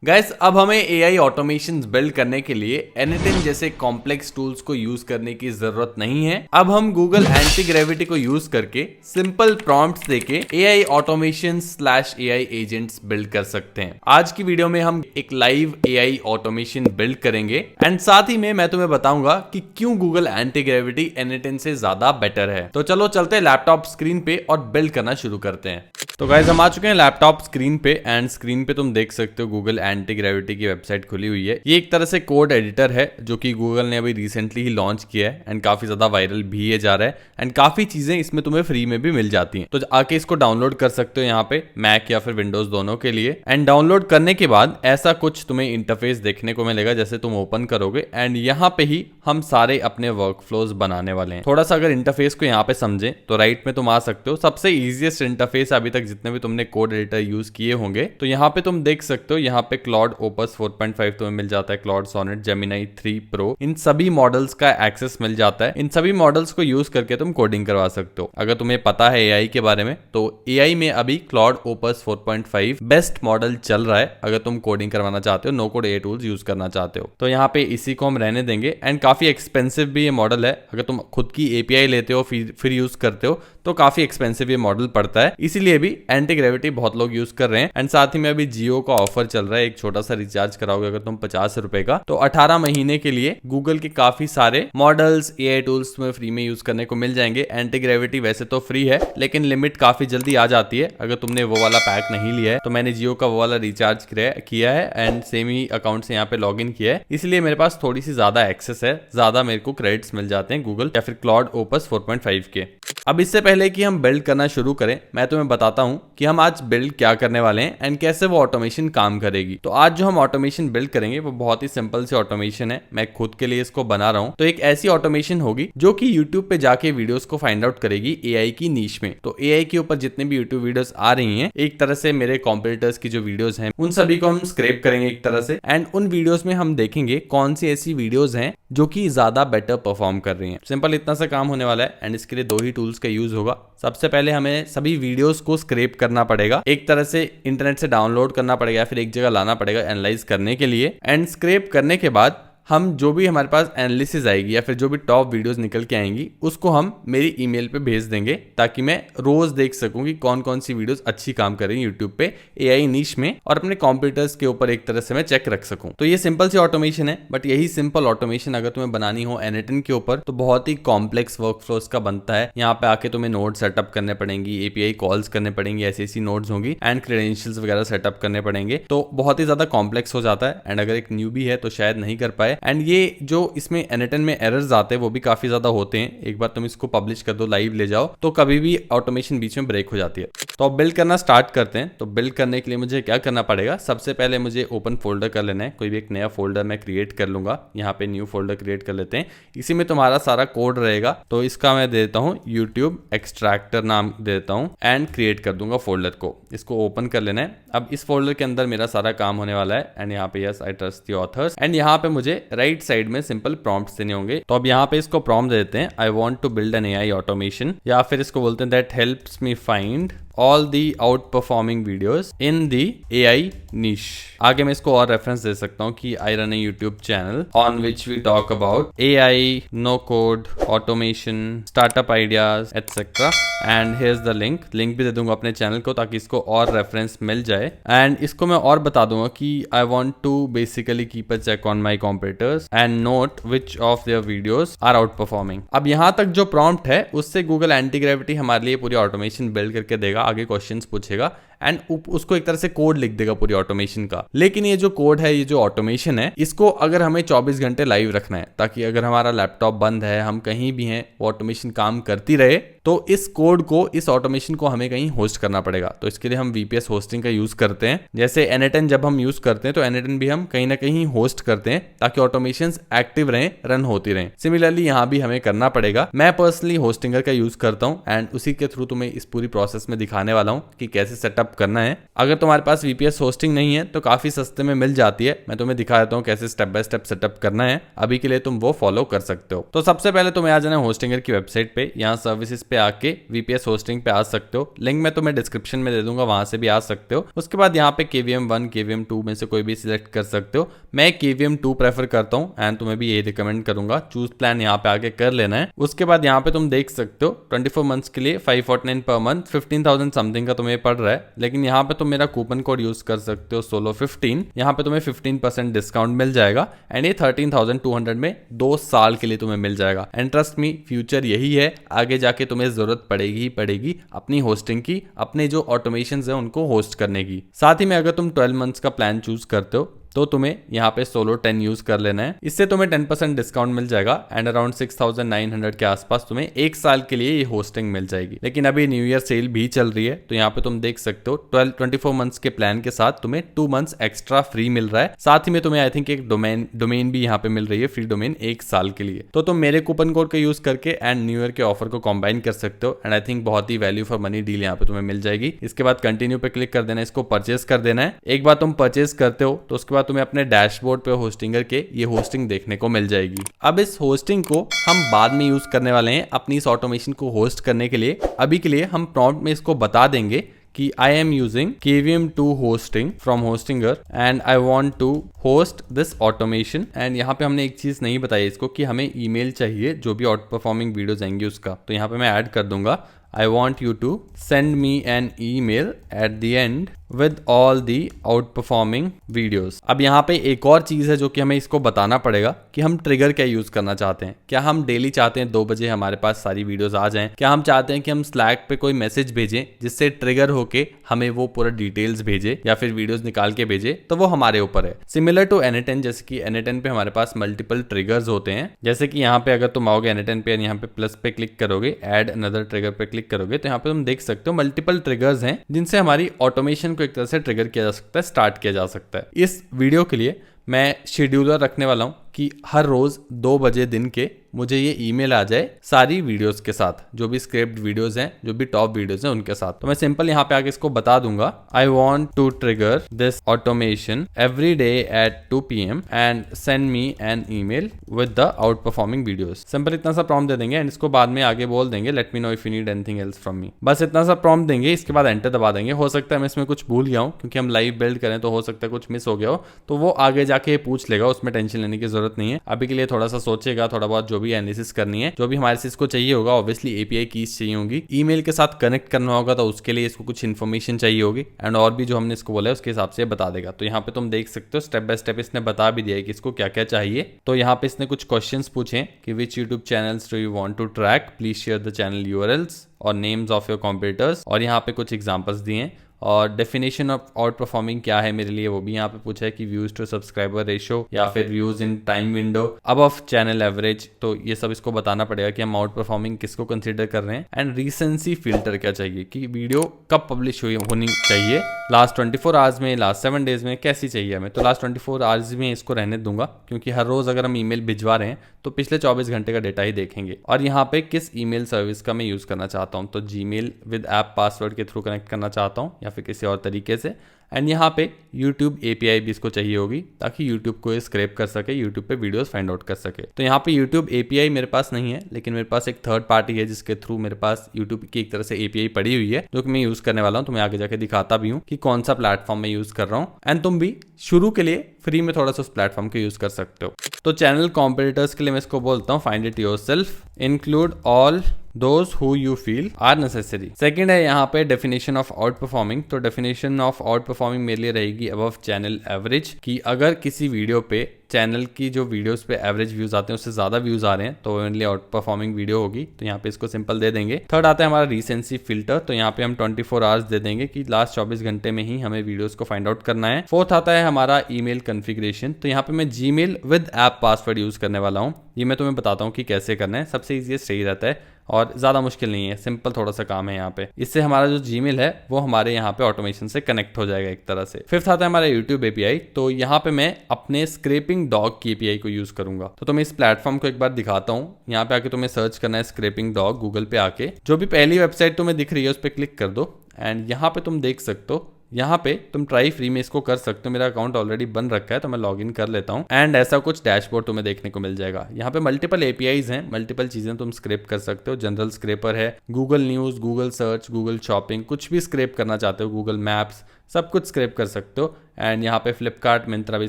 Guys अब हमें AI automation build करने के लिए n8n जैसे कॉम्प्लेक्स टूल्स को यूज करने की जरूरत नहीं है। अब हम गूगल एंटी ग्रेविटी को यूज करके सिंपल प्रॉम्प्ट्स देके AI automation slash AI agents build कर सकते हैं। आज की वीडियो में हम एक लाइव एआई ऑटोमेशन बिल्ड करेंगे एंड साथ ही में मैं तुम्हें बताऊंगा कि क्यों गूगल एंटी ग्रेविटी n8n से ज्यादा बेटर है। तो चलो चलते हैं लैपटॉप स्क्रीन पे और बिल्ड करना शुरू करते हैं। तो गाइस हम आ चुके हैं लैपटॉप स्क्रीन पे एंड स्क्रीन पे तुम देख सकते हो गूगल एंटी ग्रेविटी की वेबसाइट खुली हुई है। ये एक तरह से कोड एडिटर है जो कि गूगल ने अभी रिसेंटली ही लॉन्च किया है एंड काफी ज्यादा वायरल भी ये जा रहा है एंड काफी चीजें इसमें तुम्हें फ्री में भी मिल जाती हैं। तो आके इसको डाउनलोड कर सकते हो यहाँ पे मैक या फिर विंडोज दोनों के लिए। एंड डाउनलोड करने के बाद ऐसा कुछ तुम्हें इंटरफेस देखने को मिलेगा जैसे तुम ओपन करोगे एंड यहाँ पे ही हम सारे अपने वर्कफ्लोज बनाने वाले हैं। थोड़ा सा अगर इंटरफेस को यहाँ पे समझे तो राइट में तुम आ सकते हो। सबसे इजीएस्ट इंटरफेस अभी तक जितने भी तुमने कोड एडिटर यूज किए होंगे। तो यहाँ पे तुम देख सकते हो यहाँ पे क्लॉड ओपस 4.5 तुम्हें मिल जाता है, क्लॉड सोनेट, जेमिनी 3 प्रो, इन सभी मॉडल्स का एक्सेस मिल जाता है। इन सभी मॉडल्स को यूज करके तुम कोडिंग करवा सकते हो। अगर तुम्हें पता है एआई के बारे में तो एआई में अभी क्लॉड ओपस 4.5 बेस्ट मॉडल चल रहा है अगर तुम कोडिंग करवाना चाहते हो, no code AI tools use करना चाहते हो। तो यहाँ पे इसी को हम रहने देंगे एंड काफी एक्सपेंसिव भी ये मॉडल है। अगर तुम खुद की एपीआई लेते हो फिर यूज करते हो तो काफी एक्सपेंसिव ये मॉडल पड़ता है, इसीलिए भी एंटी ग्रेविटी बहुत लोग यूज कर रहे हैं। एंड साथ ही में अभी जियो का ऑफर चल रहा है, एक छोटा सा रिचार्ज कराओगे अगर तुम 50 रुपए का तो 18 महीने के लिए गूगल के काफी सारे मॉडल्स एआई टूल्स तुम्हें फ्री में यूज करने को मिल जाएंगे। एंटी ग्रेविटी वैसे तो फ्री है लेकिन लिमिट काफी जल्दी आ जाती है अगर तुमने वो वाला पैक नहीं लिया है। तो मैंने जियो का वो वाला रिचार्ज किया है एंड सेम ही अकाउंट से यहाँ पे लॉग इन किया है, इसलिए मेरे पास थोड़ी सी ज्यादा एक्सेस है, ज्यादा मेरे को क्रेडिट्स मिल जाते हैं गूगल या फिर क्लॉड ओपस 4.5 के। अब इससे पहले कि हम बिल्ड करना शुरू करें मैं तुम्हें बताता हूं कि हम आज बिल्ड क्या करने वाले हैं एंड कैसे वो ऑटोमेशन काम करेगी। तो आज जो हम ऑटोमेशन बिल्ड करेंगे वो बहुत ही सिंपल सी ऑटोमेशन है, मैं खुद के लिए इसको बना रहा हूं। तो एक ऐसी ऑटोमेशन होगी जो कि यूट्यूब पे जाके वीडियोस को फाइंड आउट करेगी एआई की नीश में। तो एआई के ऊपर जितने भी यूट्यूब वीडियोस आ रही हैं, एक तरह से मेरे कॉम्पिटिटर्स की जो वीडियोस हैं उन सभी को हम स्क्रैप करेंगे एक तरह से एंड उन वीडियोस में हम देखेंगे कौन सी ऐसी वीडियोस हैं जो कि ज्यादा बेटर परफॉर्म कर रही हैं। सिंपल इतना सा काम होने वाला है एंड इसके लिए 2 ही टूल्स का यूज होगा। सबसे पहले हमें सभी वीडियोस को स्क्रैप करना पड़ेगा, एक तरह से इंटरनेट से डाउनलोड करना पड़ेगा या फिर एक जगह लाना पड़ेगा एनालाइज करने के लिए। एंड स्क्रैप करने के बाद हम जो भी हमारे पास एनालिसिस आएगी या फिर जो भी टॉप वीडियोस निकल के आएंगी उसको हम मेरी ईमेल पे भेज देंगे ताकि मैं रोज देख सकूं कि कौन कौन सी वीडियोस अच्छी काम कर रही है यूट्यूब पे एआई नीश में और अपने कंप्यूटर्स के ऊपर एक तरह से मैं चेक रख सकूं। तो ये सिंपल सी ऑटोमेशन है, बट यही सिंपल ऑटोमेशन अगर तुम्हें बनानी हो n8n के ऊपर तो बहुत ही कॉम्प्लेक्स वर्कफ्लोज का बनता है। यहाँ पे आके तुम्हें नोड सेटअप करने पड़ेंगी, एपीआई कॉल्स करने पड़ेंगी, ऐसी नोड्स होंगी एंड क्रेडेंशियल्स वगैरह सेटअप करने पड़ेंगे। तो बहुत ही ज्यादा कॉम्प्लेक्स हो जाता है एंड अगर एक न्यूबी है तो शायद नहीं कर पाए। एंड ये जो इसमें n8n में एरर्स आते हैं वो भी काफी ज्यादा होते हैं। एक बार तुम इसको पब्लिश कर दो, लाइव ले जाओ तो कभी भी ऑटोमेशन बीच में ब्रेक हो जाती है। तो अब बिल्ड करना स्टार्ट करते हैं। तो बिल्ड करने के लिए मुझे क्या करना पड़ेगा, सबसे पहले मुझे ओपन फोल्डर कर लेना है। कोई भी एक नया फोल्डर मैं क्रिएट कर लूंगा, यहाँ पे न्यू फोल्डर क्रिएट कर लेते हैं। इसी में तुम्हारा सारा कोड रहेगा। तो इसका मैं दे देता हूँ यूट्यूब एक्सट्रैक्टर नाम दे देता हूँ एंड क्रिएट कर दूंगा फोल्डर को। इसको ओपन कर लेना है। अब इस फोल्डर के अंदर मेरा सारा काम होने वाला है एंड यहाँ पे yes I trust the author's and यहाँ पे मुझे राइट साइड में सिंपल प्रॉम्प्ट्स देने होंगे। तो अब यहाँ पे इसको प्रॉम्प्ट देते हैं I want to build an AI automation या फिर इसको बोलते हैं that helps me find all the outperforming videos in the AI niche। आगे मैं इसको और रेफरेंस दे सकता हूँ कि I run a YouTube channel on which we talk about AI, no code, automation, startup ideas, etc. And here's the link भी दे दूंगा अपने चैनल को ताकि इसको और रेफरेंस मिल जाए। एंड इसको मैं और बता दूंगा कि I want to basically keep a check on my competitors and note which of their videos are outperforming। अब यहाँ तक जो प्रॉम्प्ट है उससे गूगल एंटी ग्रेविटी हमारे लिए पूरी ऑटोमेशन बिल्ड करके देगा। आगे क्वेश्चंस पूछेगा एंड उसको एक तरह से कोड लिख देगा पूरी ऑटोमेशन का। लेकिन ये जो कोड है, ये जो ऑटोमेशन है, इसको अगर हमें 24 घंटे लाइव रखना है ताकि अगर हमारा लैपटॉप बंद है, हम कहीं भी हैं, वो ऑटोमेशन काम करती रहे, तो इस कोड को, इस ऑटोमेशन को हमें कहीं होस्ट करना पड़ेगा। तो इसके लिए हम VPS होस्टिंग का यूज करते हैं। जैसे n8n जब हम यूज करते हैं तो n8n भी हम कहीं ना कहीं होस्ट करते हैं ताकि ऑटोमेशंस एक्टिव रहें, रन होती रहें। सिमिलरली यहाँ भी हमें करना पड़ेगा। मैं पर्सनली होस्टिंगर का यूज करता हूँ एंड उसी के थ्रू तुम्हें इस पूरी प्रोसेस में दिखाने वाला हूँ कि कैसे सेटअप सेटअप करना है। अगर तुम्हारे पास VPS होस्टिंग नहीं है तो काफी सस्ते में मिल जाती है। मैं तुम्हें दिखा देता हूँ कैसे स्टेप बाय स्टेप सेटअप करना है। अभी के लिए तुम वो फॉलो कर सकते हो। तो सबसे पहले तुम्हें आ जाना है होस्टिंगर की वेबसाइट पे। यहाँ सर्विसेज पे आके VPS होस्टिंग पे आ सकते हो। लिंक मैं तुम्हें डिस्क्रिप्शन में दे दूंगा, वहां से भी आ सकते हो। उसके बाद यहाँ पे KVM1 KVM2 में से कोई भी सिलेक्ट कर सकते हो। मैं KVM2 प्रेफर करता हूँ एंड तुम्हें भी यही रिकमेंड करूंगा। चूज प्लान यहाँ पे आके कर लेना है। उसके बाद यहाँ पे तुम देख सकते हो 24 मंथ्स के लिए 549 पर मंथ 15,000 समथिंग का तुम्हें पड़ रहा है। लेकिन यहाँ पे तुम मेरा कूपन कोड यूज कर सकते हो SOLO15। यहाँ पे तुम्हें 15% डिस्काउंट मिल जाएगा एंड ये 13,200 में 2 साल के लिए तुम्हें मिल जाएगा। एंड ट्रस्ट मी, फ्यूचर यही है, आगे जाके तुम्हें जरूरत पड़ेगी ही पड़ेगी अपनी होस्टिंग की, अपने जो ऑटोमेशन है उनको होस्ट करने की। साथ ही में अगर तुम 12 मंथ्स का प्लान चूज करते हो तो तुम्हें यहाँ पे SOLO10 यूज कर लेना है। इससे तुम्हें 10% डिस्काउंट मिल जाएगा एंड अराउंड 6,900 के आसपास तुम्हें 1 साल के लिए ये होस्टिंग मिल जाएगी। लेकिन अभी न्यू ईयर सेल भी चल रही है, तो यहाँ पे तुम देख सकते हो 24 मंथ्स के प्लान के साथ तुम्हें 2 मंथ्स एक्स्ट्रा फ्री मिल रहा है। साथ ही में तुम्हें आई थिंक एक डोमेन भी यहाँ पे मिल रही है, फ्री डोमेन 1 साल के लिए। तो तुम मेरे कूपन कोड का यूज करके एंड न्यू ईयर के ऑफर को कॉम्बाइन कर सकते हो एंड आई थिंक बहुत ही वैल्यू फॉर मनी डील यहाँ पे तुम्हें मिल जाएगी। इसके बाद कंटिन्यू पे क्लिक कर देना, इसको परचेस कर देना है। एक बार तुम परचेस करते हो तो उसके बाद तुम्हें अपने डैशबोर्ड पे होस्टिंगर के ये होस्टिंग देखने को मिल जाएगी। अब इस होस्टिंग को हम बाद में यूज करने वाले हैं अपनी इस ऑटोमेशन को होस्ट करने के लिए। अभी के लिए हम प्रॉम्प्ट में इसको बता देंगे कि I am using KVM2 hosting from Hostinger and I want to host this automation। And यहाँ पे हमने एक चीज नहीं बताई इसको कि हमें ईमेल चाहिए जो भी आउट परफॉर्मिंग वीडियोस आएंगी उसका। तो यहाँ पे मैं ऐड कर दूंगा I want you to send me an email at the end with all the outperforming videos। अब यहाँ पे एक और चीज है जो कि हमें इसको बताना पड़ेगा कि हम ट्रिगर क्या यूज करना चाहते हैं। क्या हम डेली चाहते हैं 2 बजे हमारे पास सारी वीडियोस आ जाएं? क्या हम चाहते हैं कि हम स्लैक पे कोई मैसेज भेजें जिससे ट्रिगर होके हमें वो पूरा डिटेल्स भेजे या फिर वीडियोस निकाल के भेजे? तो वो हमारे ऊपर है। सिमिलर टू N10, जैसे कि N10 पे हमारे पास मल्टीपल ट्रिगर्स होते हैं। जैसे कि यहाँ पे अगर तुम आओगे N10 पे, यहाँ पे प्लस पे क्लिक करोगे, एड अनदर ट्रिगर पे क्लिक करोगे, तो यहाँ पे तुम देख सकते हो मल्टीपल ट्रिगर्स हैं जिनसे हमारी ऑटोमेशन को एक तरह से ट्रिगर किया जा सकता है, स्टार्ट किया जा सकता है। इस वीडियो के लिए मैं शेड्यूलर रखने वाला हूं कि हर रोज 2 बजे दिन के मुझे ये ईमेल आ जाए सारी वीडियोस के साथ, जो भी स्क्रिप्ट वीडियोस हैं, जो भी टॉप वीडियोस हैं उनके साथ। तो मैं सिंपल यहाँ पे आके इसको बता दूंगा I want to trigger this automation every day at 2 PM and send me an email with the outperforming videos. Simple इतना सा प्रॉम्प्ट दे देंगे एंड इसको बाद में आगे बोल देंगे let me know if you need anything else from me. बस इतना सा प्रॉम्प्ट देंगे, इसके बाद एंटर दबा देंगे। हो सकता है मैं इसमें कुछ भूल गया हूँ क्योंकि हम लाइव बिल्ड करें, तो हो सकता है कुछ मिस हो गया हो, तो वो आगे जाके पूछ लेगा, उसमें टेंशन लेने की जरूरत नहीं है। अभी के लिए थोड़ा सा सोचेगा, थोड़ा बहुत जो भी एनालिसिस करनी है, जो भी हमारे से इसको चाहिए होगा, ऑब्वियसली API कीज चाहिए होगी, ईमेल के साथ कनेक्ट करना होगा तो उसके लिए इसको कुछ इन्फॉर्मेशन चाहिए होगी एंड और भी जो हमने इसको बोला है उसके हिसाब से बता देगा। तो यहाँ पे तुम देख सकते हो स्टेप बाय स्टेप इसने बता भी दिया है कि इसको क्या क्या चाहिए। तो यहाँ पे इसने कुछ क्वेश्चंस पूछे कि which YouTube channels do you want to track, please share the channel URLs और नेम्स ऑफ योर कॉम्पिटिटर्स, और यहाँ पे कुछ एग्जांपल्स दिए हैं। और डेफिनेशन ऑफ आउट परफॉर्मिंग क्या है मेरे लिए वो भी यहाँ पे पूछा है कि व्यूज टू सब्सक्राइबर रेशियो या फिर views in time window above channel average. तो ये सब इसको बताना पड़ेगा कि हम आउट परफॉर्मिंग किसको कंसीडर कर रहे हैं। एंड रिसेंसी फिल्टर क्या चाहिए कि वीडियो कब पब्लिश होनी चाहिए, लास्ट 24 आवर्स में, लास्ट 7 डेज में, कैसी चाहिए हमें। तो लास्ट 24 आवर्स में इसको रहने दूंगा क्योंकि हर रोज अगर हम ईमेल भिजवा रहे हैं तो पिछले 24 घंटे का डेटा ही देखेंगे। और यहाँ पे किस ईमेल सर्विस का मैं यूज करना चाहता हूँ, तो जीमेल विद ऐप पासवर्ड के थ्रू कनेक्ट करना चाहता हूँ या फिर किसी और तरीके से। एंड यहाँ पे YouTube API भी इसको चाहिए होगी ताकि YouTube को स्क्रैप कर सके, YouTube पे वीडियोस फाइंड आउट कर सके। तो यहाँ पे YouTube API मेरे पास नहीं है, लेकिन मेरे पास एक थर्ड पार्टी है जिसके थ्रू मेरे पास YouTube की एक तरह से API पड़ी हुई है जो कि मैं यूज करने वाला हूँ। तो मैं आगे जाके दिखाता भी हूँ कि कौन सा प्लेटफॉर्म मैं यूज कर रहा हूँ एंड तुम भी शुरू के लिए फ्री में थोड़ा सा उस प्लेटफॉर्म को यूज कर सकते हो। तो चैनल कॉम्पिटिटर्स के लिए मैं इसको बोलता हूँ find it yourself, include all those who you feel are necessary। Second है यहाँ पे डेफिनेशन ऑफ आउट परफॉर्मिंग। तो डेफिनेशन ऑफ आउट परफॉर्मिंग मेरे लिए रहेगी अबव चैनल एवरेज, कि अगर किसी वीडियो पे चैनल की जो वीडियोस पे एवरेज व्यूज आते हैं उससे ज्यादा व्यूज आ रहे हैं तो मेरे लिए आउट परफॉर्मिंग वीडियो होगी। तो यहाँ पे इसको सिंपल दे देंगे। थर्ड आता है हमारा रिसेंसी फिल्टर, तो यहाँ पे हम 24 आवर्स दे देंगे कि लास्ट 24 घंटे में ही हमें वीडियोस को फाइंड आउट करना है। फोर्थ आता है हमारा ईमेल कॉन्फ़िगरेशन, तो यहाँ पे मैं Gmail with app password use करने वाला हूँ। ये मैं तुम्हें बताता हूँ कि कैसे करना है, सबसे इजीएस्ट सही रहता है और ज्यादा मुश्किल नहीं है, सिंपल थोड़ा सा काम है यहाँ पे। इससे हमारा जो जीमेल है वो हमारे यहाँ पे ऑटोमेशन से कनेक्ट हो जाएगा एक तरह से। फिफ्थ आता है हमारा YouTube API, तो यहाँ पे मैं अपने स्क्रैपिंग डॉग की API को यूज करूंगा। तो तुम्हें इस प्लेटफॉर्म को एक बार दिखाता हूँ। यहाँ पे आके तुम्हें सर्च करना है स्क्रैपिंग डॉग, गूगल पे आके जो भी पहली वेबसाइट तुम्हें दिख रही है उस पर क्लिक कर दो एंड यहाँ पे तुम देख सकते हो, यहाँ पे तुम ट्राई फ्री में इसको कर सकते हो। मेरा अकाउंट ऑलरेडी बन रखा है तो मैं लॉगिन कर लेता हूँ एंड ऐसा कुछ डैशबोर्ड तुम्हें देखने को मिल जाएगा। यहाँ पे मल्टीपल एपीआईज हैं, मल्टीपल चीजें तुम स्क्रैप कर सकते हो। जनरल स्क्रैपर है, Google news, Google search, Google shopping, कुछ भी स्क्रैप करना चाहते हो, गूगल मैप्स, सब कुछ स्क्रैप कर सकते हो। एंड यहाँ पे फ्लिपकार्ट, मिंत्रा भी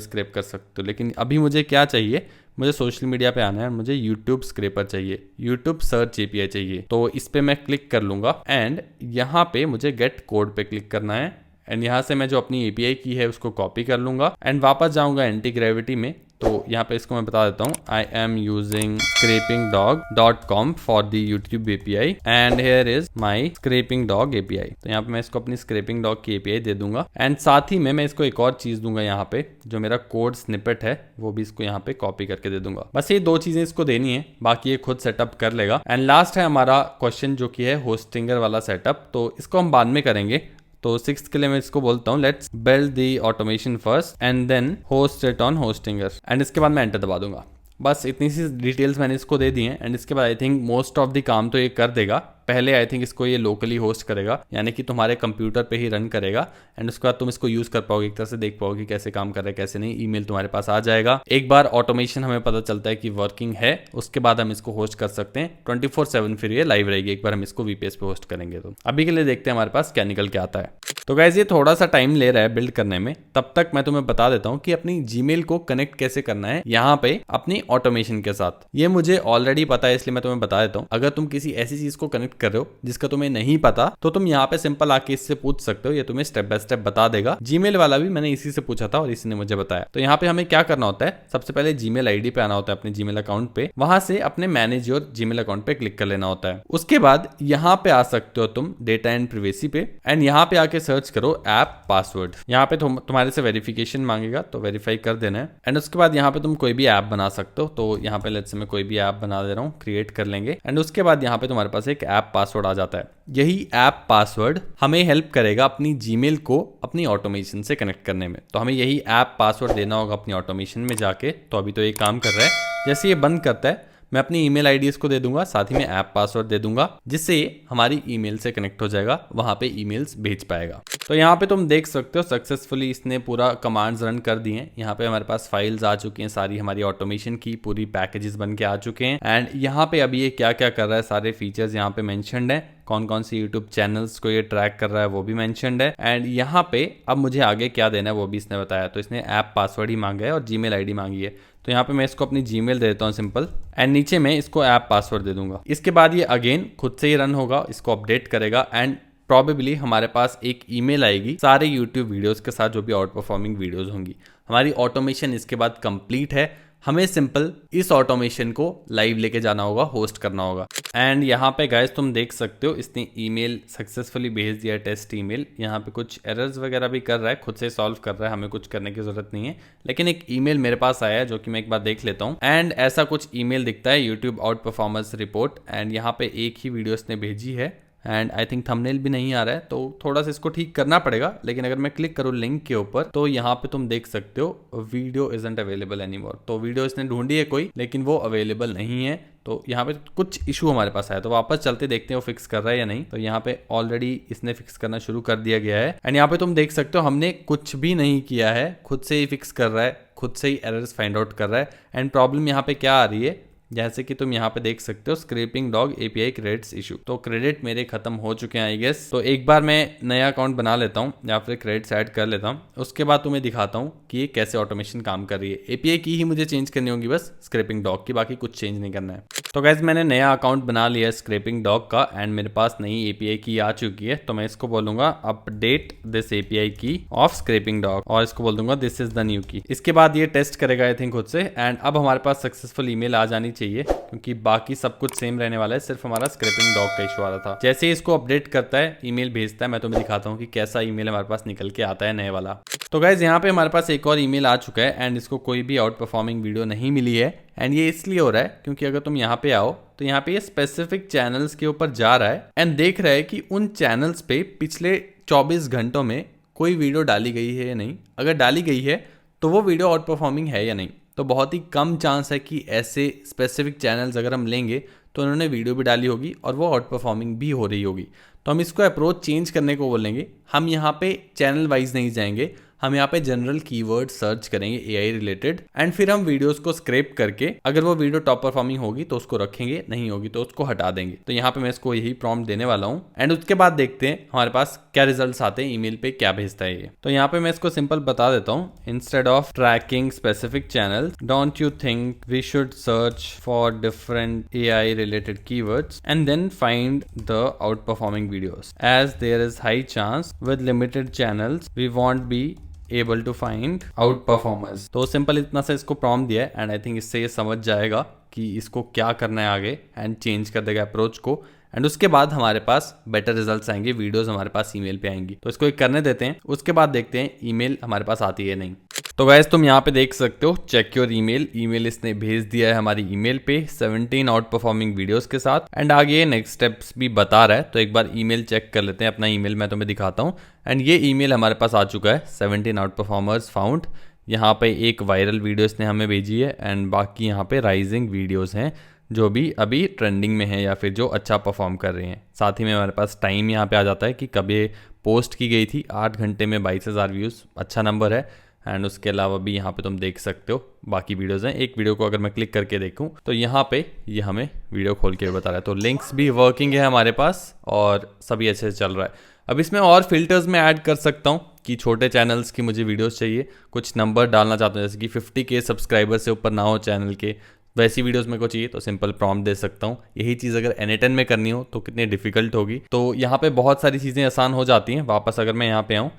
स्क्रैप कर सकते हो। लेकिन अभी मुझे क्या चाहिए, मुझे सोशल मीडिया पे आना है, मुझे यूट्यूब स्क्रैपर चाहिए, यूट्यूब सर्च एपीआई चाहिए। तो इस पे मैं क्लिक कर लूंगा एंड यहाँ पे मुझे गेट कोड पे क्लिक करना है एंड यहाँ से मैं जो अपनी एपीआई की है उसको कॉपी कर लूंगा एंड वापस जाऊंगा एंटी ग्रेविटी में। तो यहाँ पे इसको मैं बता देता हूँ, I am using scrapingdog.com for the YouTube API and here is my Scrapingdog API. तो यहाँ पे मैं इसको अपनी स्क्रैपिंग डॉग की एपीआई दे दूंगा एंड साथ ही में मैं इसको एक और चीज दूंगा, यहाँ पे जो मेरा कोड स्निपेट है वो भी इसको यहाँ पे कॉपी करके दे दूंगा। बस ये दो चीजें इसको देनी है, बाकी ये खुद सेटअप कर लेगा। एंड लास्ट है हमारा क्वेश्चन जो कि है होस्टिंगर वाला सेटअप, तो इसको हम बाद में करेंगे। तो 6th के लिए मैं इसको बोलता हूँ, let's build the automation first and then host it on Hostinger and इसके बाद मैं एंटर दबा दूंगा। बस इतनी सी डिटेल्स मैंने इसको दे दी हैं एंड इसके बाद I think most of the काम तो ये कर देगा। पहले आई थिंक इसको ये लोकली होस्ट करेगा, यानी कि तुम्हारे कंप्यूटर पे ही रन करेगा एंड उसके बाद तुम इसको यूज कर पाओगे, एक तरह से देख पाओगे कैसे काम कर रहा है कैसे नहीं। ईमेल तुम्हारे पास आ जाएगा। एक बार ऑटोमेशन हमें पता चलता है कि वर्किंग है, उसके बाद हम इसको होस्ट कर सकते हैं 24/7, फिर ये लाइव रहेगी एक बार हम इसको वीपीएस पे होस्ट करेंगे। तो अभी के लिए देखते हैं हमारे पास क्या निकल के आता है। तो गाइस ये थोड़ा सा टाइम ले रहा है बिल्ड करने में, तब तक मैं तुम्हें बता देता हूँ कि अपनी जीमेल को कनेक्ट कैसे करना है यहाँ पे अपनी ऑटोमेशन के साथ। ये मुझे ऑलरेडी पता है इसलिए मैं तुम्हें बता देता हूँ। अगर तुम किसी ऐसी चीज को कनेक्ट कर रहे हो जिसका तुम्हें नहीं पता तो तुम यहाँ पे सिंपल आके इससे पूछ सकते हो, ये तुम्हें स्टेप बाय स्टेप बता देगा। जीमेल वाला भी मैंने इसी से पूछा था और इसी ने मुझे बताया। तो यहाँ पे हमें क्या करना होता है, सबसे पहले जीमेल आईडी पे आना होता है, अपने जीमेल अकाउंट पे, वहां से अपने मैनेज योर जीमेल अकाउंट पे क्लिक कर लेना होता है। उसके बाद यहाँ पे आ सकते हो तुम डेटा एंड प्रिवेसी पे एंड यहाँ पे आके सर्च करो ऐप पासवर्ड। यहाँ पे तुम्हारे से वेरिफिकेशन मांगेगा तो वेरीफाई कर देना है एंड उसके बाद यहाँ पे तुम कोई भी ऐप बना सकते हो। तो यहाँ पे लेट्स से मैं कोई भी ऐप बना दे रहा हूँ, क्रिएट कर लेंगे एंड उसके बाद यहाँ पे तुम्हारे पास एक ऐप पासवर्ड आ जाता है। यही ऐप पासवर्ड हमें हेल्प करेगा अपनी जीमेल को अपनी ऑटोमेशन से कनेक्ट करने में। तो हमें यही ऐप पासवर्ड देना होगा अपनी ऑटोमेशन में जाके। तो अभी तो ये काम कर रहा है, जैसे ये बंद करता है मैं अपनी ईमेल आईडी इसको दे दूंगा, साथ ही में ऐप पासवर्ड दे दूंगा, जिससे हमारी ईमेल से कनेक्ट हो जाएगा, वहां पे ईमेल्स भेज पाएगा। तो यहाँ पे तुम देख सकते हो सक्सेसफुली इसने पूरा कमांड्स रन कर दिए हैं। यहाँ पे हमारे पास फाइल्स आ चुकी हैं, सारी हमारी ऑटोमेशन की पूरी पैकेजेस बन के आ चुके हैं एंड यहाँ पे अभी ये क्या क्या कर रहा है सारे फीचर्स यहाँ पे मेंशन्ड है। कौन कौन सी यूट्यूब चैनल्स को ये ट्रैक कर रहा है वो भी मेंशन्ड है एंड यहाँ पे अब मुझे आगे क्या देना है वो भी इसने बताया। तो इसने ऐप पासवर्ड ही मांगा है और जीमेल आईडी मांगी है। तो यहाँ पे मैं इसको अपनी जीमेल दे देता हूँ सिंपल एंड नीचे में इसको ऐप पासवर्ड दे दूंगा। इसके बाद ये अगेन खुद से ही रन होगा, इसको अपडेट करेगा एंड प्रॉबेबली हमारे पास एक ईमेल आएगी सारे यूट्यूब वीडियोस के साथ जो भी आउट परफॉर्मिंग वीडियोस होंगी। हमारी ऑटोमेशन इसके बाद कंप्लीट है। हमें सिंपल इस ऑटोमेशन को लाइव लेके जाना होगा, होस्ट करना होगा एंड यहाँ पे गाइस तुम देख सकते हो इसने ईमेल सक्सेसफुली भेज दिया, टेस्ट ईमेल। यहाँ पे कुछ एरर्स वगैरह भी कर रहा है, खुद से सॉल्व कर रहा है, हमें कुछ करने की जरूरत नहीं है। लेकिन एक ईमेल मेरे पास आया है जो कि मैं एक बार देख लेता हूँ एंड ऐसा कुछ ईमेल दिखता है, YouTube out performance report and यहाँ पे एक ही वीडियो इसने भेजी है एंड आई थिंक थंबनेल भी नहीं आ रहा है, तो थोड़ा सा इसको ठीक करना पड़ेगा। लेकिन अगर मैं क्लिक करूँ लिंक के ऊपर तो यहाँ पे तुम देख सकते हो वीडियो इजंट अवेलेबल एनीमोर। तो वीडियो इसने ढूंढी है कोई, लेकिन वो अवेलेबल नहीं है। तो यहाँ पे कुछ इशू हमारे पास आया, तो वापस चलते देखते हैं वो फिक्स कर रहा है या नहीं। तो यहाँ पे ऑलरेडी इसने फिक्स करना शुरू कर दिया गया है एंड यहाँ पे तुम देख सकते हो हमने कुछ भी नहीं किया है, खुद से ही फिक्स कर रहा है, खुद से ही एरर्स फाइंड आउट कर रहा है। एंड प्रॉब्लम यहाँ पे क्या आ रही है, जैसे कि तुम यहाँ पे देख सकते हो Scrapingdog API credits issue. तो क्रेडिट मेरे खत्म हो चुके हैं आई गेस। तो एक बार मैं नया अकाउंट बना लेता हूँ या फिर क्रेडिट्स ऐड कर लेता हूँ, उसके बाद तुम्हें दिखाता हूँ कि ये कैसे ऑटोमेशन काम कर रही है। एपीआई की ही मुझे चेंज करनी होगी बस, स्क्रैपिंग डॉग की बाकी कुछ चेंज नहीं करना है। तो गाइस मैंने नया अकाउंट बना लिया है स्क्रैपिंग डॉग का एंड मेरे पास नई एपीआई की आ चुकी है। तो मैं इसको बोलूंगा अपडेट दिस एपीआई की ऑफ स्क्रैपिंग डॉग और इसको बोल दूंगा दिस इज द न्यू की। इसके बाद ये टेस्ट करेगा आई थिंक खुद से एंड अब हमारे पास सक्सेसफुल ईमेल आ जानी चाहिए, क्योंकि बाकी सब कुछ सेम रहने वाला है, सिर्फ हमारा स्क्रैपिंग डॉग का इशू आ रहा था। जैसे ही इसको अपडेट करता है, ईमेल भेजता है, मैं तुम्हें दिखाता हूँ कि कैसा ईमेल हमारे पास निकल के आता है नए वाला। तो गाइज यहाँ पे हमारे पास एक और ईमेल आ चुका है एंड इसको कोई भी आउट परफॉर्मिंग वीडियो नहीं मिली है एंड ये इसलिए हो रहा है क्योंकि अगर तुम यहाँ पे आओ तो यहाँ पे ये स्पेसिफिक चैनल्स के ऊपर जा रहा है एंड देख रहा है कि उन चैनल्स पे पिछले 24 घंटों में कोई वीडियो डाली गई है या नहीं। अगर डाली गई है तो वो वीडियो आउट परफॉर्मिंग है या नहीं। तो बहुत ही कम चांस है कि ऐसे स्पेसिफिक चैनल्स अगर हम लेंगे तो उन्होंने वीडियो भी डाली होगी और वो आउट परफॉर्मिंग भी हो रही होगी। तो हम इसको अप्रोच चेंज करने को बोलेंगे। हम यहाँ पे चैनल वाइज नहीं जाएंगे, हम यहाँ पे जनरल कीवर्ड सर्च करेंगे एआई रिलेटेड एंड फिर हम वीडियोस को स्क्रैप करके अगर वो वीडियो टॉप परफॉर्मिंग होगी तो उसको रखेंगे, नहीं होगी तो उसको हटा देंगे। तो यहाँ पे मैं इसको यही प्रॉम्प्ट देने वाला हूँ एंड उसके बाद देखते हैं हमारे पास क्या रिजल्ट्स आते हैं, ईमेल पे क्या भेजता है ये। तो यहाँ पे मैं इसको सिंपल बता देता हूँ, instead of tracking specific channel don't you think we should search for different AI related keywords and then find the outperforming videos as there is high chance with limited channels we won't be able to find outperformers. तो simple इतना सा इसको prompt दिया है and I think इससे ये समझ जाएगा कि इसको क्या करना है आगे एंड चेंज कर देगा अप्रोच को एंड उसके बाद हमारे पास बेटर रिजल्ट्स आएंगे, वीडियोस हमारे पास ईमेल पे आएंगी। तो इसको एक करने देते हैं, उसके बाद देखते हैं ईमेल हमारे पास आती है नहीं। तो गाइस तुम यहाँ पे देख सकते हो, चेक योर ईमेल इसने भेज दिया है हमारी ईमेल पे 17 आउट परफॉर्मिंग वीडियोस के साथ एंड आगे नेक्स्ट स्टेप्स भी बता रहा है। तो एक बार ईमेल चेक कर लेते हैं, अपना ईमेल मैं तुम्हें दिखाता हूँ एंड ये ईमेल हमारे पास आ चुका है, 17 आउट परफॉर्मर्स फाउंड। यहाँ पे एक वायरल वीडियो इसने हमें भेजी है एंड बाकी यहाँ पे राइजिंग वीडियोस हैं जो भी अभी ट्रेंडिंग में है या फिर जो अच्छा परफॉर्म कर रहे हैं। साथ ही में हमारे पास टाइम यहाँ पे आ जाता है कि कब ये पोस्ट की गई थी, 8 घंटे में 22,000 व्यूज़, अच्छा नंबर है। एंड उसके अलावा भी यहाँ पे तुम देख सकते हो बाकी वीडियोज़ हैं। एक वीडियो को अगर मैं क्लिक करके देखूँ तो यहाँ पे ये हमें वीडियो खोल के बता रहा है। तो लिंक्स भी वर्किंग है हमारे पास और सभी अच्छे से चल रहा है। अब इसमें और फिल्टर्स मैं ऐड कर सकता हूँ कि छोटे चैनल्स की मुझे वीडियोस चाहिए, कुछ नंबर डालना चाहता हूँ जैसे कि 50K सब्सक्राइबर से ऊपर ना हो चैनल के, वैसी वीडियोस मेरे को चाहिए तो सिंपल प्रॉम्प्ट दे सकता हूँ। यही चीज़ अगर N10 में करनी हो तो कितनी डिफिकल्ट होगी। तो यहाँ पे बहुत सारी चीज़ें आसान हो जाती हैं। वापस अगर मैं यहाँ पे आऊँ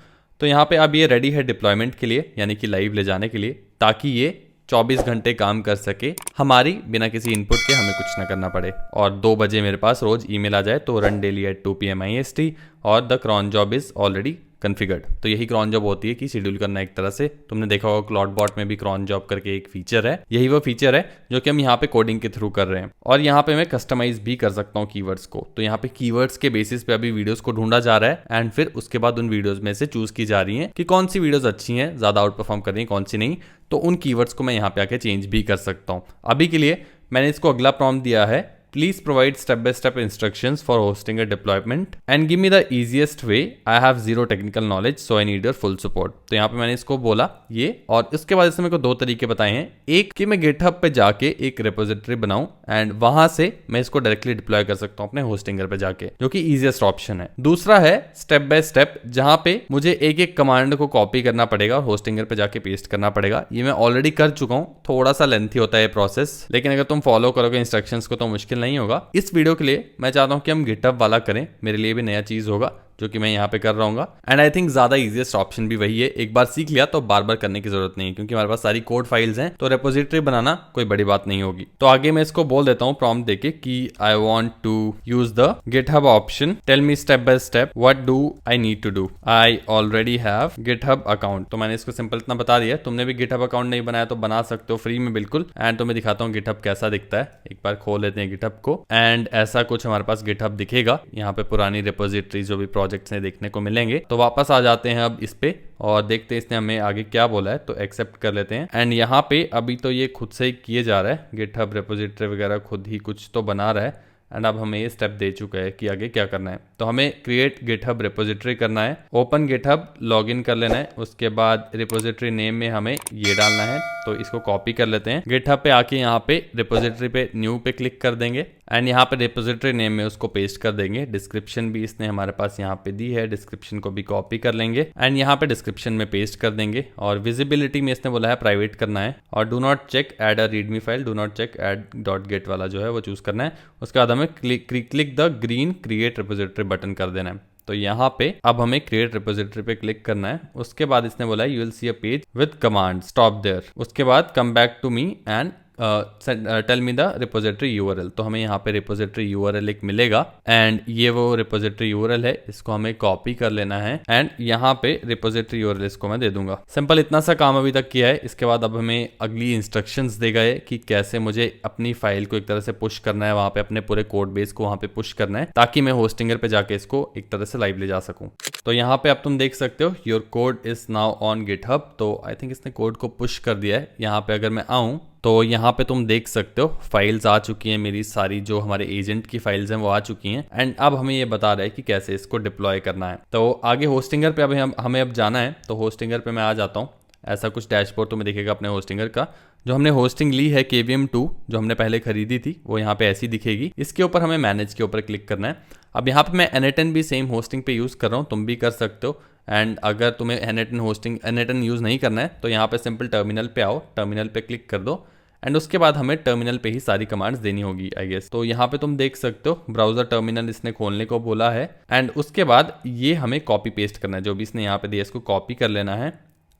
तो यहाँ पे अब ये रेडी है डिप्लॉयमेंट के लिए, यानी कि लाइव ले जाने के लिए, ताकि ये 24 घंटे काम कर सके हमारी बिना किसी इनपुट के, हमें कुछ ना करना पड़े। और 2 बजे मेरे पास रोज ईमेल आ जाए तो run daily at 2 PM IST और the cron job is already configured. तो यही क्रॉन जॉब होती है कि शेड्यूल करना एक तरह से। तुमने देखा होगा क्लाउडबॉट में भी क्रॉन जॉब करके एक फीचर है, यही वो फीचर है जो कि हम यहाँ पे कोडिंग के थ्रू कर रहे हैं। और यहाँ पे मैं कस्टमाइज भी कर सकता हूँ कीवर्ड्स को। तो यहाँ पे कीवर्ड्स के बेसिस पे अभी वीडियोस को ढूंढा जा रहा है एंड फिर उसके बाद उन वीडियोस में से चूज की जा रही है कि कौन सी वीडियोस अच्छी हैं, ज्यादा आउट परफॉर्म कर रही है, कौन सी नहीं। तो उन कीवर्ड्स को मैं यहाँ पे आके चेंज भी कर सकता हूँ। अभी के लिए मैंने इसको अगला प्रॉम्प्ट दिया है, Please provide step-by-step instructions for hosting a deployment and give me the easiest way. I have zero technical knowledge, so I need your full support. तो यहाँ पे मैंने इसको बोला ये, और इसके बाद इसने मेरे को 2 तरीके बताए हैं। एक कि मैं GitHub पे जाके एक रिपोजिटरी बनाऊं एंड वहां से मैं इसको डायरेक्टली डिप्लॉय कर सकता हूँ अपने होस्टिंगर पे जाके, जो कि इजीएस्ट ऑप्शन है। दूसरा है स्टेप बाय स्टेप, जहां पे मुझे एक एक कमांड को कॉपी करना पड़ेगा और होस्टिंगर पे जाके पेस्ट करना पड़ेगा। ये मैं ऑलरेडी कर चुका हूँ, थोड़ा सा लेंथी होता है प्रोसेस, लेकिन अगर तुम फॉलो करोगे इंस्ट्रक्शंस को तो मुश्किल नहीं होगा। इस वीडियो के लिए मैं चाहता हूं कि हम गिटहब वाला करें, मेरे लिए भी नया चीज होगा जो कि मैं यहाँ पे कर रहा हूँ एंड आई थिंक ज्यादा इजीएस्ट ऑप्शन भी वही है। एक बार सीख लिया तो बार बार करने की जरूरत नहीं है, क्योंकि हमारे पास सारी कोड फाइल्स हैं, तो रेपोजिटरी बनाना कोई बड़ी बात नहीं होगी। तो आगे मैं इसको बोल देता हूँ प्रॉम्प्ट देके कि I want to use the GitHub option, tell me step by step what do I need to do, I already have GitHub account. तो मैंने इसको सिंपल इतना बता दिया। तुमने भी गिटहब अकाउंट नहीं बनाया तो बना सकते हो फ्री में बिल्कुल। एंड तो मैं दिखाता हूँ गिटहब कैसा दिखता है। एक बार खोल लेते हैं गिटहब को एंड ऐसा कुछ हमारे पास गिटहब दिखेगा। यहाँ पे पुरानी रेपोजिटरी जो भी प्रोजेक्ट्स हैं देखने को मिलेंगे। तो वापस आ जाते हैं अब इस पे और देखते हैं इसने हमें आगे क्या बोला है। तो एक्सेप्ट कर लेते हैं एंड यहाँ पे अभी तो ये खुद से ही किए जा रहा है, गिटहब रेपोजिटरी वगैरह खुद ही कुछ तो बना रहा है एंड अब हमें ये स्टेप दे चुका है कि आगे क्या करना है। तो हमें क्रिएट गिटहब रेपोजिटरी करना है, ओपन गिटहब लॉगिन कर लेना है, उसके बाद रेपोजिटरी नेम में हमें ये डालना है। तो इसको कॉपी कर लेते हैं, गिटहब पे आके यहाँ पे रेपोजिटरी पे न्यू पे क्लिक कर देंगे एंड यहाँ पे रेपोजिटरी नेम में उसको पेस्ट कर देंगे। डिस्क्रिप्शन भी इसने हमारे पास यहाँ पे दी है, डिस्क्रिप्शन को भी कॉपी कर लेंगे एंड यहाँ पे डिस्क्रिप्शन में पेस्ट कर देंगे। और विजिबिलिटी में इसने बोला है प्राइवेट करना है और do not check add a README file, do not check add dot git वाला जो है वो चूज करना है। उसके बाद हमें click the green create repository button कर देना है। तो यहाँ पे अब हमें क्रिएट रेपोजिटरी पे क्लिक करना है। उसके बाद इसने बोला है you will see a page with command, stop there. उसके बाद come back to me and tell me the repository URL. तो हमें यहाँ पे रिपोजिटरी यूआरएल एक मिलेगा एंड ये वो रिपोजिटरी यूआरएल है, इसको हमें कॉपी कर लेना है एंड यहाँ पे रिपोजिटरी यूआरएल इसको मैं दे दूंगा। सिंपल इतना सा काम अभी तक किया है। इसके बाद अब हमें अगली इंस्ट्रक्शंस देगा है कि कैसे मुझे अपनी फाइल को एक तरह से पुश करना है, वहां पे अपने पूरे कोड बेस को वहां पे पुश करना है, ताकि मैं होस्टिंगर पे जाके इसको एक तरह से लाइव ले जा सकूं। तो यहाँ पे अब तुम देख सकते हो your code is now on GitHub. तो आई थिंक इसने कोड को पुश कर दिया है। यहाँ पे अगर मैं आऊं तो यहाँ पे तुम देख सकते हो फाइल्स आ चुकी हैं, मेरी सारी जो हमारे एजेंट की फाइल्स हैं वो आ चुकी हैं। एंड अब हमें ये बता रहा है कि कैसे इसको डिप्लॉय करना है। तो आगे होस्टिंगर पे अभी हमें अब जाना है। तो होस्टिंगर पे मैं आ जाता हूँ। ऐसा कुछ डैशबोर्ड तुम्हें दिखेगा अपने होस्टिंगर का। जो हमने होस्टिंग ली है KVM2 जो हमने पहले खरीदी थी वो यहाँ पे ऐसी दिखेगी। इसके ऊपर हमें मैनेज के ऊपर क्लिक करना है। अब यहाँ पे मैं N8N भी सेम होस्टिंग पे यूज़ कर रहा हूँ, तुम भी कर सकते हो। एंड अगर तुम्हें N8N यूज़ नहीं करना है तो यहाँ पे सिंपल टर्मिनल पे आओ, टर्मिनल पे क्लिक कर दो एंड उसके बाद हमें टर्मिनल पे ही सारी कमांड्स देनी होगी आई गेस। तो यहाँ पे तुम देख सकते हो ब्राउजर टर्मिनल इसने खोलने को बोला है। एंड उसके बाद ये हमें कॉपी पेस्ट करना है, जो भी इसने यहाँ पे दिया इसको कॉपी कर लेना है।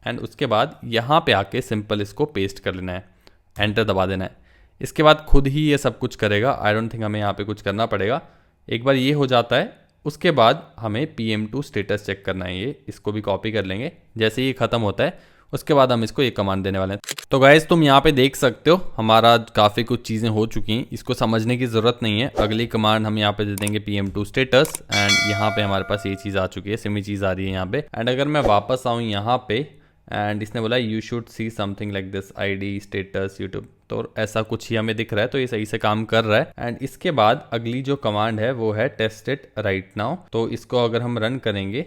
एंड उसके बाद यहाँ पे आके सिंपल इसको पेस्ट कर लेना है, एंटर दबा देना है। इसके बाद खुद ही ये सब कुछ करेगा। आई डोंट थिंक हमें यहाँ पे कुछ करना पड़ेगा। एक बार ये हो जाता है उसके बाद हमें PM2 स्टेटस चेक करना है। ये इसको भी कॉपी कर लेंगे। जैसे ही ये खत्म होता है उसके बाद हम इसको ये कमांड देने वाले हैं। तो गाइस तुम यहाँ पे देख सकते हो हमारा काफ़ी कुछ चीज़ें हो चुकी हैं, इसको समझने की ज़रूरत नहीं है। अगली कमांड हम यहाँ पे दे देंगे PM2 स्टेटस एंड यहाँ पे हमारे पास ये चीज़ आ चुकी है, सेम ही चीज़ आ रही है यहाँ पे। एंड अगर मैं वापस आऊँ यहाँ पे एंड इसने बोला you should see something like this ID status YouTube, तो ऐसा कुछ ही हमें दिख रहा है। तो ये सही से काम कर रहा है। एंड इसके बाद अगली जो कमांड है वो है टेस्ट इट राइट नाउ। तो इसको अगर हम रन करेंगे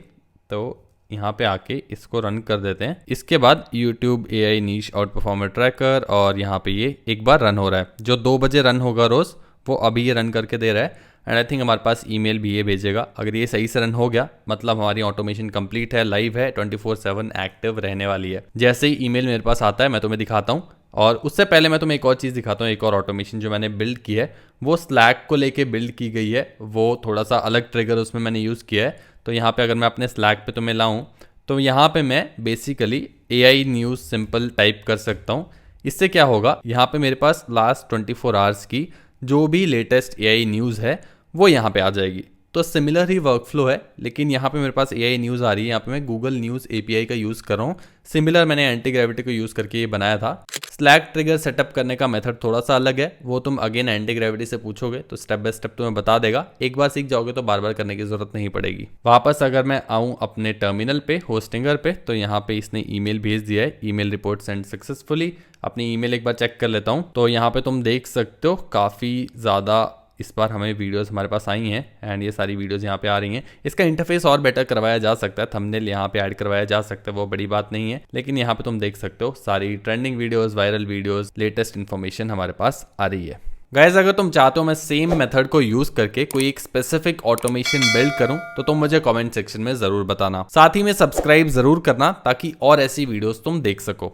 तो यहाँ पे आके इसको रन कर देते हैं। इसके बाद YouTube AI नीश आउट परफॉर्मर ट्रैकर, और यहाँ पे ये एक बार रन हो रहा है। जो 2 बजे रन होगा रोज वो अभी ये रन करके दे रहा है। एंड आई थिंक हमारे पास ईमेल भी ये भेजेगा। अगर ये सही से रन हो गया मतलब हमारी ऑटोमेशन कंप्लीट है, लाइव है, 24/7 एक्टिव रहने वाली है। जैसे ही ईमेल मेरे पास आता है मैं तुम्हें दिखाता हूँ। और उससे पहले मैं तुम्हें एक और चीज़ दिखाता हूँ। एक और ऑटोमेशन जो मैंने बिल्ड की है वो स्लैक को लेके बिल्ड की गई है। वो थोड़ा सा अलग ट्रिगर उसमें मैंने यूज़ किया है। तो यहाँ पे अगर मैं अपने स्लैक पे तुम्हें लाऊं तो यहाँ पे मैं basically AI news simple type कर सकता हूँ। इससे क्या होगा, यहाँ पे मेरे पास लास्ट 24 आवर्स की जो भी लेटेस्ट AI न्यूज़ है वो यहाँ पे आ जाएगी। तो सिमिलर ही वर्कफ्लो है, लेकिन यहाँ पे मेरे पास AI न्यूज़ आ रही है। यहाँ पे मैं गूगल न्यूज़ API का यूज़ कर रहा हूँ। सिमिलर मैंने एंटी ग्रेविटी को यूज़ करके ये बनाया था। स्लैक ट्रिगर सेटअप करने का मेथड थोड़ा सा अलग है, वो तुम अगेन एंटी ग्रेविटी से पूछोगे तो स्टेप बाय स्टेप तुम्हें बता देगा। एक बार सीख जाओगे तो बार बार करने की जरूरत नहीं पड़ेगी। वापस अगर मैं आऊँ अपने टर्मिनल पे होस्टिंगर पे तो यहाँ पे इसने ईमेल भेज दिया है, ईमेल रिपोर्ट सेंड सक्सेसफुली। अपनी ईमेल एक बार चेक कर लेता हूँ। तो यहाँ पे तुम देख सकते हो काफ़ी ज़्यादा इस बार हमें वीडियोस हमारे पास आई हैं एंड ये सारी वीडियोस यहाँ पे आ रही हैं। इसका इंटरफेस और बेटर करवाया जा सकता है, थंबनेल यहाँ पे ऐड करवाया जा सकता है, वो बड़ी बात नहीं है। लेकिन यहाँ पे तुम देख सकते हो सारी trending videos, viral videos, latest information हमारे पास आ रही है। गाइस अगर तुम चाहते हो मैं सेम मेथड को यूज करके कोई एक स्पेसिफिक ऑटोमेशन बिल्ड करूं तो तुम मुझे कमेंट सेक्शन में जरूर बताना। साथ ही में सब्सक्राइब जरूर करना ताकि और ऐसी वीडियोस तुम देख सको।